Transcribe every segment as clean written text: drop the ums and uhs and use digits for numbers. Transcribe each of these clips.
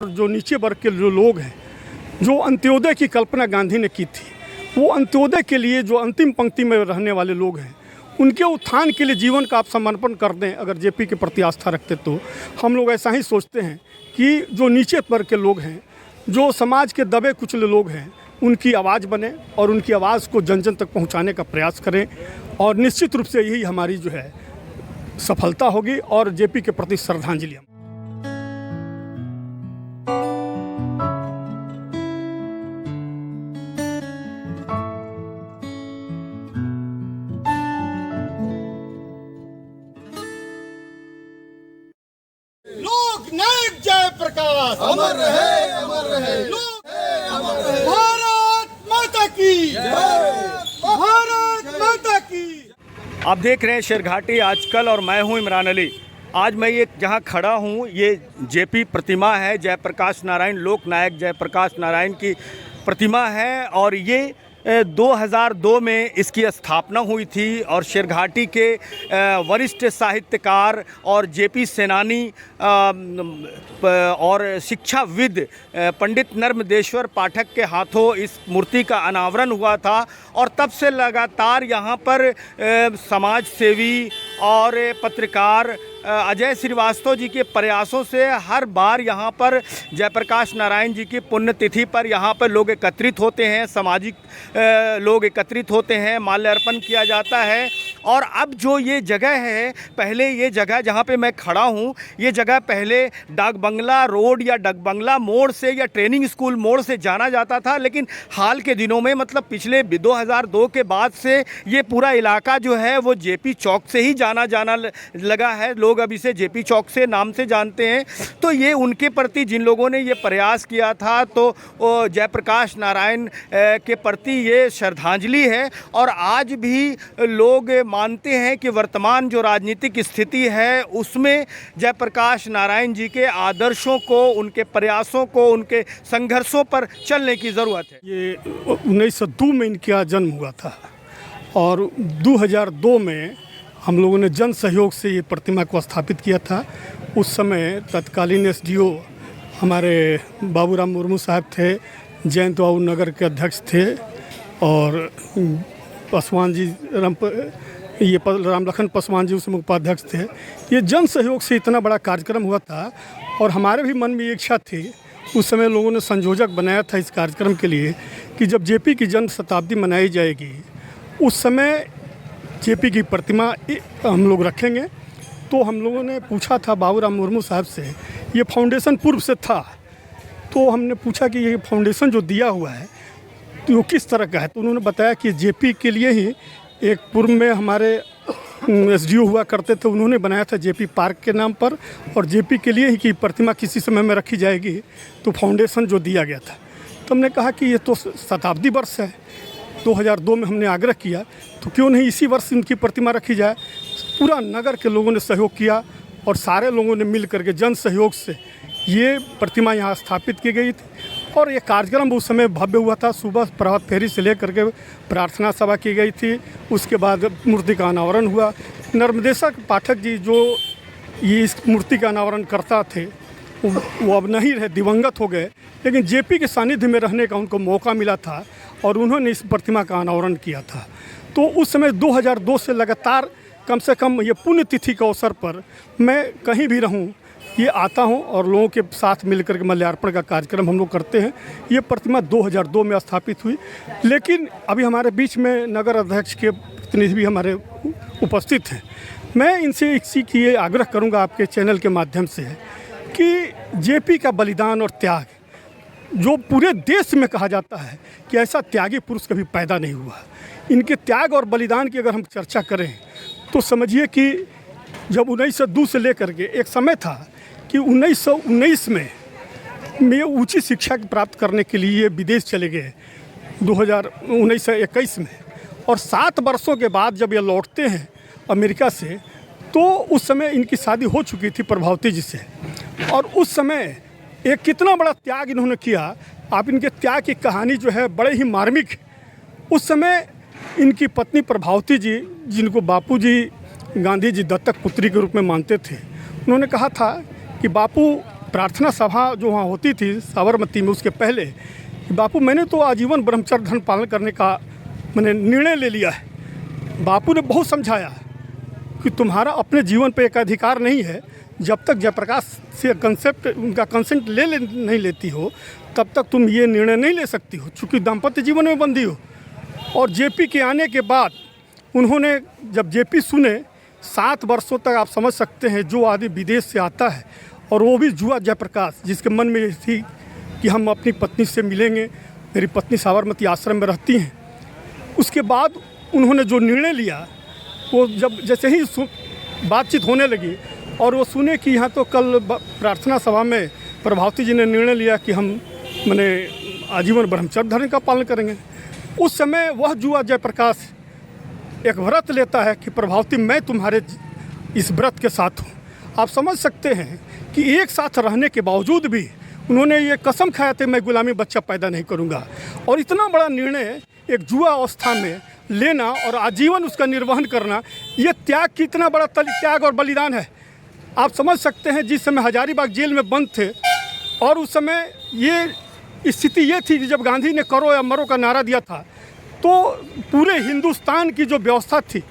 जो नीचे वर्ग के जो लोग हैं, जो अंत्योदय की कल्पना गांधी ने की थी, वो अंत्योदय के लिए जो अंतिम पंक्ति में रहने वाले लोग हैं, उनके उत्थान के लिए जीवन का आप समर्पण कर दें। अगर जेपी के प्रति आस्था रखते तो हम लोग ऐसा ही सोचते हैं कि जो नीचे वर्ग के लोग हैं, जो समाज के दबे कुचले लोग हैं, उनकी आवाज़ बने और उनकी आवाज़ को जन जन तक पहुंचाने का प्रयास करें। और निश्चित रूप से यही हमारी जो है सफलता होगी और जेपी के प्रति श्रद्धांजलि। लोक नायक जयप्रकाश अमर रहे, अमर रहे। अमर रहे। भारत माता की भारत माता की। आप देख रहे हैं शेरघाटी आजकल और मैं हूं इमरान अली। आज मैं ये जहां खड़ा हूं, ये जेपी प्रतिमा है, जयप्रकाश नारायण, लोक नायक जयप्रकाश नारायण की प्रतिमा है। और ये 2002 में इसकी स्थापना हुई थी और शेरघाटी के वरिष्ठ साहित्यकार और जेपी सेनानी और शिक्षाविद पंडित नर्मदेश्वर पाठक के हाथों इस मूर्ति का अनावरण हुआ था। और तब से लगातार यहाँ पर समाज सेवी और पत्रकार अजय श्रीवास्तव जी के प्रयासों से हर बार यहाँ पर जयप्रकाश नारायण जी की पुण्यतिथि पर यहाँ पर लोग एकत्रित होते हैं, सामाजिक लोग एकत्रित होते हैं, माल्यार्पण किया जाता है। और अब जो ये जगह है, पहले ये जगह जहाँ पे मैं खड़ा हूँ, ये जगह पहले डाक बंगला रोड या डाक बंगला मोड़ से या ट्रेनिंग स्कूल मोड़ से जाना जाता था। लेकिन हाल के दिनों में, मतलब पिछले 2002 के बाद से ये पूरा इलाका जो है वो जेपी चौक से ही जाना लगा है। लोग अब इसे जेपी चौक से नाम से जानते हैं। तो ये उनके प्रति जिन लोगों ने ये प्रयास किया था, तो जयप्रकाश नारायण के प्रति ये श्रद्धांजलि है। और आज भी लोग मानते हैं कि वर्तमान जो राजनीतिक स्थिति है उसमें जयप्रकाश नारायण जी के आदर्शों को, उनके प्रयासों को, उनके संघर्षों पर चलने की ज़रूरत है। ये 1902 में इनका जन्म हुआ था और 2002 में हम लोगों ने जन सहयोग से ये प्रतिमा को स्थापित किया था। उस समय तत्कालीन एसडीओ हमारे बाबूराम मुर्मू साहब थे, जयंत बाबू नगर के अध्यक्ष थे, और पासवान जी राम लखन पासवान जी उसमें उपाध्यक्ष थे। ये जन सहयोग से इतना बड़ा कार्यक्रम हुआ था और हमारे भी मन में ये इच्छा थी। उस समय लोगों ने संयोजक बनाया था इस कार्यक्रम के लिए कि जब जेपी की जन्म शताब्दी मनाई जाएगी, उस समय जेपी की प्रतिमा हम लोग रखेंगे। तो हम लोगों ने पूछा था बाबूराम मुर्मू साहब से, ये फाउंडेशन पूर्व से था, तो हमने पूछा कि ये फाउंडेशन जो दिया हुआ है तो वो किस तरह का है। तो उन्होंने बताया कि जेपी के लिए ही एक पूर्व में हमारे एसडीओ हुआ करते थे, उन्होंने बनाया था जेपी पार्क के नाम पर, और जेपी के लिए ही कि प्रतिमा किसी समय में रखी जाएगी, तो फाउंडेशन जो दिया गया था। तो हमने कहा कि ये तो शताब्दी वर्ष है, 2002 में हमने आग्रह किया, तो क्यों नहीं इसी वर्ष इनकी प्रतिमा रखी जाए। पूरा नगर के लोगों ने सहयोग किया और सारे लोगों ने मिल करके जन सहयोग से ये प्रतिमा यहाँ स्थापित की गई थी। और ये कार्यक्रम उस समय भव्य हुआ था। सुबह प्रभात फेरी से लेकर के प्रार्थना सभा की गई थी, उसके बाद मूर्ति का अनावरण हुआ। नर्मदेश्वर पाठक जी जो ये इस मूर्ति का अनावरण करता थे, वो अब नहीं रहे, दिवंगत हो गए, लेकिन जेपी के सानिध्य में रहने का उनको मौका मिला था और उन्होंने इस प्रतिमा का अनावरण किया था। तो उस समय 2002 से लगातार कम से कम ये पुण्यतिथि के अवसर पर मैं कहीं भी रहूं, ये आता हूं और लोगों के साथ मिलकर के माल्यार्पण का कार्यक्रम हम लोग करते हैं। ये प्रतिमा 2002 में स्थापित हुई, लेकिन अभी हमारे बीच में नगर अध्यक्ष के प्रतिनिधि भी हमारे उपस्थित हैं। मैं इनसे इसी की ये आग्रह करूँगा आपके चैनल के माध्यम से कि जेपी का बलिदान और त्याग, जो पूरे देश में कहा जाता है कि ऐसा त्यागी पुरुष कभी पैदा नहीं हुआ, इनके त्याग और बलिदान की अगर हम चर्चा करें तो समझिए कि जब 1902 से लेकर के एक समय था कि 1919 में ऊंची शिक्षा प्राप्त करने के लिए विदेश चले गए 1921 में, और 7 वर्षों के बाद जब ये लौटते हैं अमेरिका से, तो उस समय इनकी शादी हो चुकी थी प्रभावती जी से। और उस समय एक कितना बड़ा त्याग इन्होंने किया। आप इनके त्याग की कहानी जो है बड़े ही मार्मिक। उस समय इनकी पत्नी प्रभावती जी, जिनको बापूजी गांधी जी दत्तक पुत्री के रूप में मानते थे, उन्होंने कहा था कि बापू प्रार्थना सभा जो वहाँ होती थी साबरमती में, उसके पहले कि बापू मैंने तो आजीवन ब्रह्मचर्य धर्म पालन करने का मैंने निर्णय ले लिया है। बापू ने बहुत समझाया कि तुम्हारा अपने जीवन पे एक अधिकार नहीं है, जब तक जयप्रकाश से उनका कंसेंट नहीं लेती हो तब तक तुम ये निर्णय नहीं ले सकती हो, चूँकि दाम्पत्य जीवन में बंधी हो। और जेपी के आने के बाद उन्होंने जब जेपी सुने 7 वर्षों तक, आप समझ सकते हैं जो आदमी विदेश से आता है और वो भी जुआ जयप्रकाश, जिसके मन में थी कि हम अपनी पत्नी से मिलेंगे, मेरी पत्नी साबरमती आश्रम में रहती हैं। उसके बाद उन्होंने जो निर्णय लिया वो जब जैसे ही बातचीत होने लगी और वो सुने कि यहाँ तो कल प्रार्थना सभा में प्रभावती जी ने निर्णय लिया कि हम मैंने आजीवन ब्रह्मचर्य धर्म का पालन करेंगे, उस समय वह जुआ जयप्रकाश एक व्रत लेता है कि प्रभावती मैं तुम्हारे इस व्रत के साथ हूँ। आप समझ सकते हैं कि एक साथ रहने के बावजूद भी उन्होंने ये कसम खाया था मैं गुलामी बच्चा पैदा नहीं करूँगा। और इतना बड़ा निर्णय एक जुआ अवस्था में लेना और आजीवन उसका निर्वहन करना, ये त्याग कितना बड़ा त्याग और बलिदान है। आप समझ सकते हैं जिस समय हजारीबाग जेल में बंद थे और उस समय ये स्थिति ये थी कि जब गांधी ने करो या मरो का नारा दिया था तो पूरे हिंदुस्तान की जो व्यवस्था थी,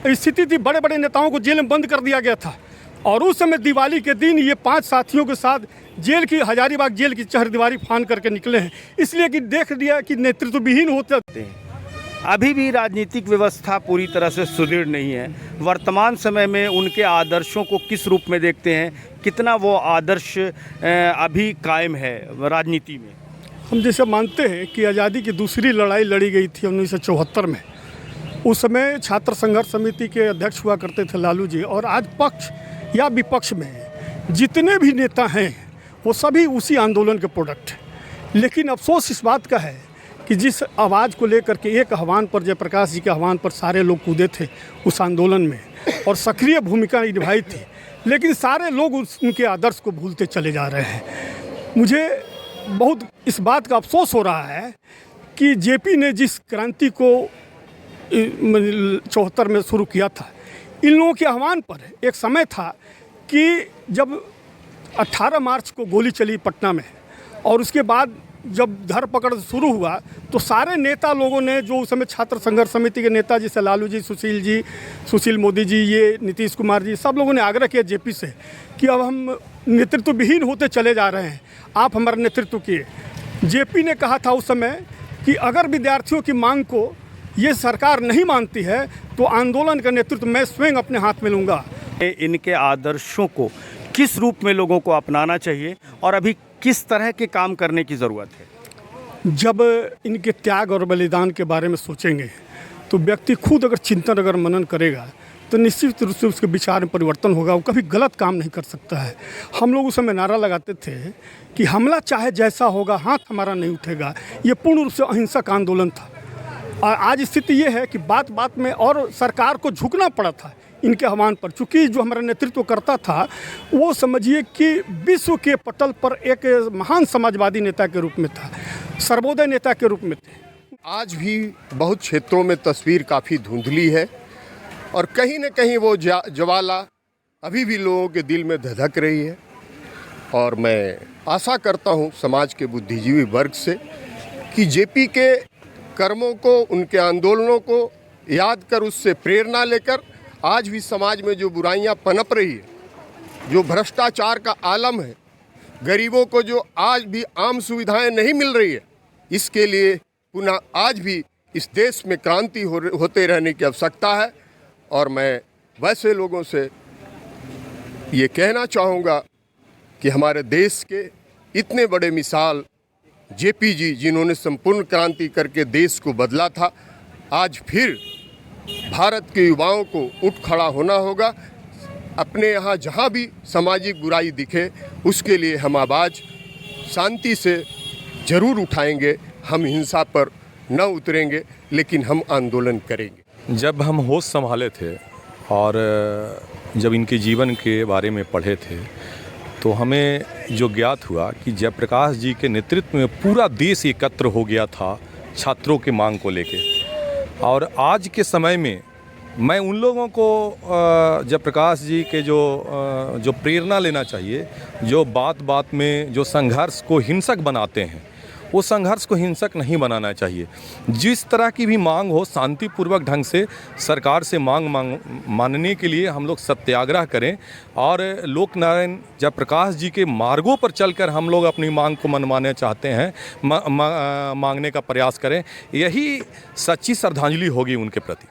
स्थिति थी, बड़े बड़े नेताओं को जेल में बंद कर दिया गया था। और उस समय दिवाली के दिन ये 5 साथियों के साथ जेल की हजारीबाग जेल की चरदीवारी फान करके निकले हैं, इसलिए कि देख दिया कि नेतृत्व विहीन होते हैं। अभी भी राजनीतिक व्यवस्था पूरी तरह से सुदृढ़ नहीं है। वर्तमान समय में उनके आदर्शों को किस रूप में देखते हैं, कितना वो आदर्श अभी कायम है राजनीति में? हम जैसे मानते हैं कि आज़ादी की दूसरी लड़ाई लड़ी गई थी 1974 में। उस समय छात्र संघर्ष समिति के अध्यक्ष हुआ करते थे लालू जी, और आज पक्ष या विपक्ष में जितने भी नेता हैं वो सभी उसी आंदोलन के प्रोडक्ट हैं। लेकिन अफसोस इस बात का है कि जिस आवाज़ को लेकर के एक आह्वान पर, जयप्रकाश जी के आह्वान पर सारे लोग कूदे थे उस आंदोलन में और सक्रिय भूमिका निभाई थी, लेकिन सारे लोग उनके आदर्श को भूलते चले जा रहे हैं। मुझे बहुत इस बात का अफसोस हो रहा है कि जेपी ने जिस क्रांति को 74 में शुरू किया था, इन लोगों के आह्वान पर एक समय था कि जब 18 मार्च को गोली चली पटना में और उसके बाद जब धरपकड़ शुरू हुआ तो सारे नेता लोगों ने, जो उस समय छात्र संघर्ष समिति के नेता जैसे लालू जी, सुशील मोदी जी, ये नीतीश कुमार जी, सब लोगों ने आग्रह किया जेपी से कि अब हम नेतृत्व विहीन होते चले जा रहे हैं, आप हमारा नेतृत्व किए। जेपी ने कहा था उस समय कि अगर विद्यार्थियों की मांग को ये सरकार नहीं मानती है तो आंदोलन का नेतृत्व मैं स्वयं अपने हाथ में लूँगा। इनके आदर्शों को किस रूप में लोगों को अपनाना चाहिए और अभी किस तरह के काम करने की ज़रूरत है? जब इनके त्याग और बलिदान के बारे में सोचेंगे तो व्यक्ति खुद अगर चिंतन, अगर मनन करेगा तो निश्चित रूप से उसके विचार में परिवर्तन होगा, वो कभी गलत काम नहीं कर सकता है। हम लोग उस समय नारा लगाते थे कि हमला चाहे जैसा होगा, हाथ हमारा नहीं उठेगा। ये पूर्ण रूप से अहिंसक आंदोलन था। और आज स्थिति ये है कि बात बात में और सरकार को झुकना पड़ा था इनके आह्वान पर, चूँकि जो हमारा नेतृत्व करता था वो समझिए कि विश्व के पटल पर एक महान समाजवादी नेता के रूप में था, सर्वोदय नेता के रूप में थे। आज भी बहुत क्षेत्रों में तस्वीर काफ़ी धुंधली है और कहीं न कहीं वो ज्वाला अभी भी लोगों के दिल में धधक रही है। और मैं आशा करता हूँ समाज के बुद्धिजीवी वर्ग से कि जेपी के कर्मों को, उनके आंदोलनों को याद कर उससे प्रेरणा लेकर आज भी समाज में जो बुराइयां पनप रही है, जो भ्रष्टाचार का आलम है, गरीबों को जो आज भी आम सुविधाएं नहीं मिल रही है, इसके लिए पुनः आज भी इस देश में क्रांति होते रहने की आवश्यकता है। और मैं वैसे लोगों से ये कहना चाहूँगा कि हमारे देश के इतने बड़े मिसाल जेपी जी, जिन्होंने संपूर्ण क्रांति करके देश को बदला था, आज फिर भारत के युवाओं को उठ खड़ा होना होगा। अपने यहाँ जहाँ भी सामाजिक बुराई दिखे उसके लिए हम आवाज़ शांति से ज़रूर उठाएंगे। हम हिंसा पर न उतरेंगे, लेकिन हम आंदोलन करेंगे। जब हम होश संभाले थे और जब इनके जीवन के बारे में पढ़े थे तो हमें जो ज्ञात हुआ कि जयप्रकाश जी के नेतृत्व में पूरा देश एकत्र हो गया था छात्रों के मांग को लेके। और आज के समय में मैं उन लोगों को जयप्रकाश जी के जो प्रेरणा लेना चाहिए, जो बात बात में जो संघर्ष को हिंसक बनाते हैं, वो संघर्ष को हिंसक नहीं बनाना चाहिए। जिस तरह की भी मांग हो शांतिपूर्वक ढंग से सरकार से मानने के लिए हम लोग सत्याग्रह करें और लोकनारायण जयप्रकाश जी के मार्गों पर चलकर हम लोग अपनी मांग को मनवाना चाहते हैं, मांगने का प्रयास करें। यही सच्ची श्रद्धांजलि होगी उनके प्रति।